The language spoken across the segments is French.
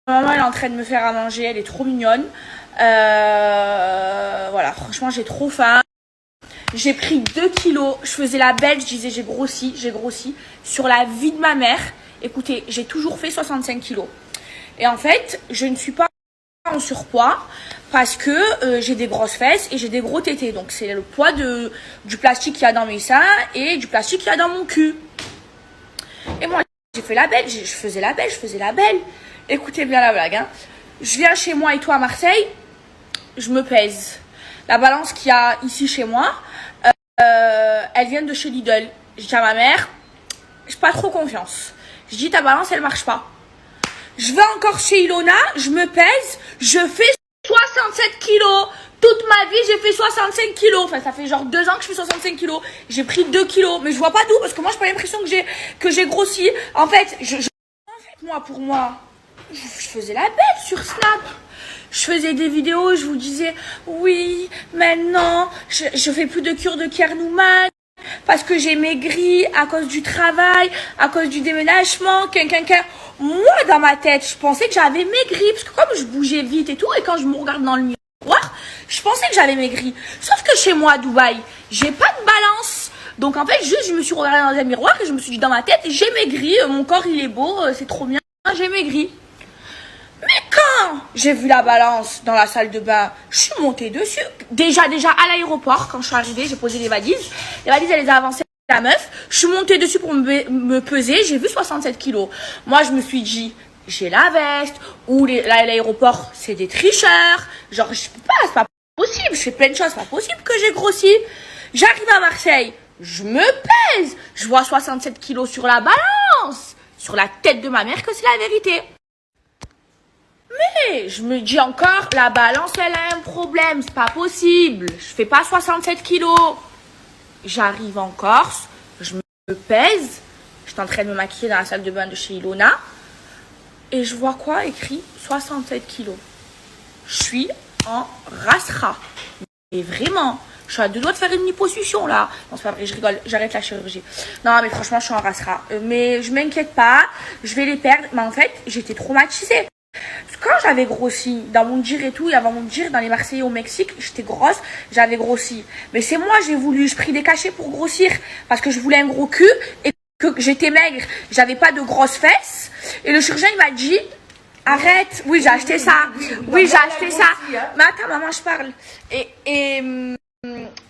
Maman, elle est en train de me faire à manger, elle est trop mignonne. Voilà, franchement, j'ai trop faim. J'ai pris 2 kilos. Je faisais la belle, je disais j'ai grossi, j'ai grossi. Sur la vie de ma mère, écoutez, j'ai toujours fait 65 kilos. Et en fait, je ne suis pas en surpoids parce que j'ai des grosses fesses et j'ai des gros tétés. Donc, c'est le poids du plastique qu'il y a dans mes seins et du plastique qu'il y a dans mon cul. Et moi, j'ai fait la belle, je faisais la belle, je faisais la belle. Écoutez bien la blague, hein. Je viens chez moi et toi à Marseille, je me pèse. La balance qu'il y a ici chez moi, elle vient de chez Lidl. Je dis à ma mère, j'ai pas trop confiance. Je dis ta balance elle marche pas. Je vais encore chez Ilona, je me pèse, je fais 67 kilos. Toute ma vie j'ai fait 65 kilos. Enfin ça fait genre 2 ans que je fais 65 kilos. J'ai pris 2 kilos, mais je vois pas d'où parce que moi j'ai pas l'impression que j'ai grossi. En fait, moi pour moi, je faisais la bête sur Snap. Je faisais des vidéos, je vous disais, oui, maintenant, je fais plus de cure de Kernouman parce que j'ai maigri à cause du travail, à cause du déménagement, Moi, dans ma tête, je pensais que j'avais maigri parce que comme je bougeais vite et tout, et quand je me regarde dans le miroir, je pensais que j'avais maigri. Sauf que chez moi, à Dubaï, j'ai pas de balance. Donc en fait, juste, je me suis regardée dans un miroir et je me suis dit dans ma tête, j'ai maigri, mon corps il est beau, c'est trop bien, j'ai maigri. Mais quand j'ai vu la balance dans la salle de bain, je suis montée dessus. Déjà à l'aéroport, quand je suis arrivée, j'ai posé les valises. Les valises, elle les a avancées la meuf. Je suis montée dessus pour me peser. J'ai vu 67 kilos. Moi, je me suis dit, j'ai la veste. Ou l'aéroport, c'est des tricheurs. Genre, je peux pas, c'est pas possible. Je fais plein de choses, c'est pas possible que j'ai grossi. J'arrive à Marseille, je me pèse. Je vois 67 kilos sur la balance. Sur la tête de ma mère que c'est la vérité. Mais je me dis encore, la balance, elle a un problème, c'est pas possible. Je fais pas 67 kilos. J'arrive en Corse, je me pèse. J'étais en train de me maquiller dans la salle de bain de chez Ilona. Et je vois quoi écrit 67 kilos. Je suis en rasera. Et vraiment, je suis à 2 doigts de faire une liposuction là. Non, c'est pas vrai, je rigole, j'arrête la chirurgie. Non, mais franchement, je suis en rasera. Mais je m'inquiète pas, je vais les perdre. Mais en fait, j'étais traumatisée. Quand j'avais grossi, dans mon dire et tout, et avant mon dire, dans les Marseillais au Mexique, j'étais grosse, j'avais grossi. Mais c'est moi, j'ai pris des cachets pour grossir, parce que je voulais un gros cul, et que j'étais maigre, j'avais pas de grosses fesses. Et le chirurgien, il m'a dit, arrête, oui, j'ai acheté ça, oui, j'ai acheté ça. Mais attends, maman, je parle.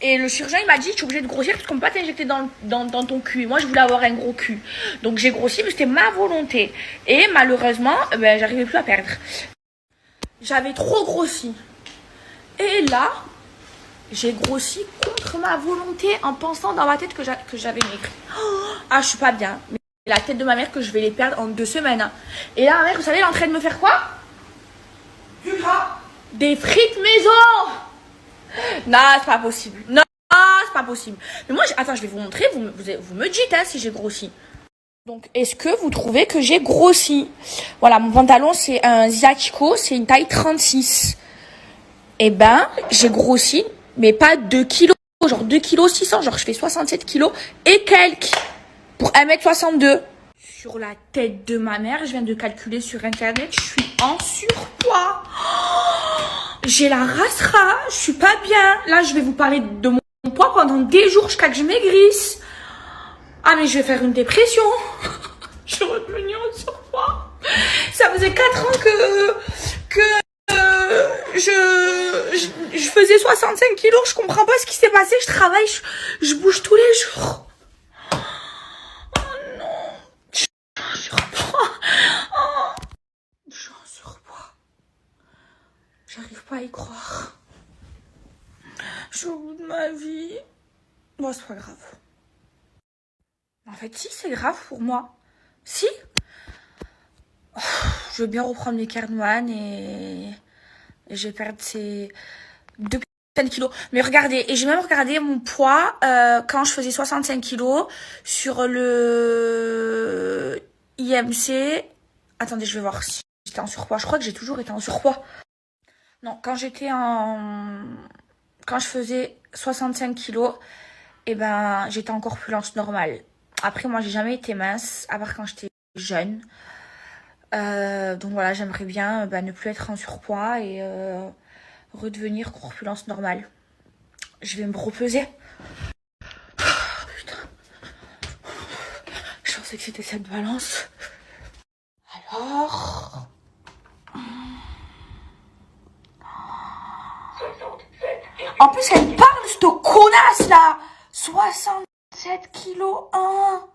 Et le chirurgien, il m'a dit, tu es obligé de grossir parce qu'on peut pas t'injecter dans ton cul. Et moi, je voulais avoir un gros cul. Donc, j'ai grossi, mais c'était ma volonté. Et malheureusement, ben, j'arrivais plus à perdre. J'avais trop grossi. Et là, j'ai grossi contre ma volonté en pensant dans ma tête que j'avais maigri. Ah, je suis pas bien. Mais la tête de ma mère que je vais les perdre en 2 semaines. Et là, ma mère, vous savez, elle est en train de me faire quoi? Du gras. Des frites maison. Non, c'est pas possible. Non, c'est pas possible. Mais moi, attends, je vais vous montrer. Vous me dites hein, si j'ai grossi. Donc, est-ce que vous trouvez que j'ai grossi? Voilà, mon pantalon, c'est un Ziatico, c'est une taille 36. Eh ben, j'ai grossi, mais pas 2 kilos. Genre 2 kilos 600. Genre, je fais 67 kilos et quelques. Pour 1m62. Sur la tête de ma mère, je viens de calculer sur Internet, je suis en surpoids. J'ai la rasera, je suis pas bien. Là, je vais vous parler de mon poids pendant des jours jusqu'à que je maigrisse. Ah, mais je vais faire une dépression. Je suis redevenue en surpoids. Ça faisait 4 ans que je faisais 65 kilos. Je comprends pas ce qui s'est passé. Je travaille, je bouge tous les jours. Oh non. Je suis en surpoids. Oh. Je suis en surpoids. J'arrive pas à y croire. Je suis au bout de ma vie. Bon, c'est pas grave. En fait, si, c'est grave pour moi. Si. Oh, je veux bien reprendre mes Kernouan et je vais perdre ces 2 kilos. Mais regardez, et j'ai même regardé mon poids quand je faisais 65 kilos sur le IMC. Attendez, je vais voir si j'étais en surpoids. Je crois que j'ai toujours été en surpoids. Non, quand je faisais 65 kilos, eh ben, j'étais en corpulence normale. Après, moi, j'ai jamais été mince, à part quand j'étais jeune. Donc voilà, j'aimerais bien ne plus être en surpoids et redevenir corpulence normale. Je vais me repeser. Putain. Je pensais que c'était cette balance. Alors... En plus, elle parle, cette connasse là. 67 kilos 1.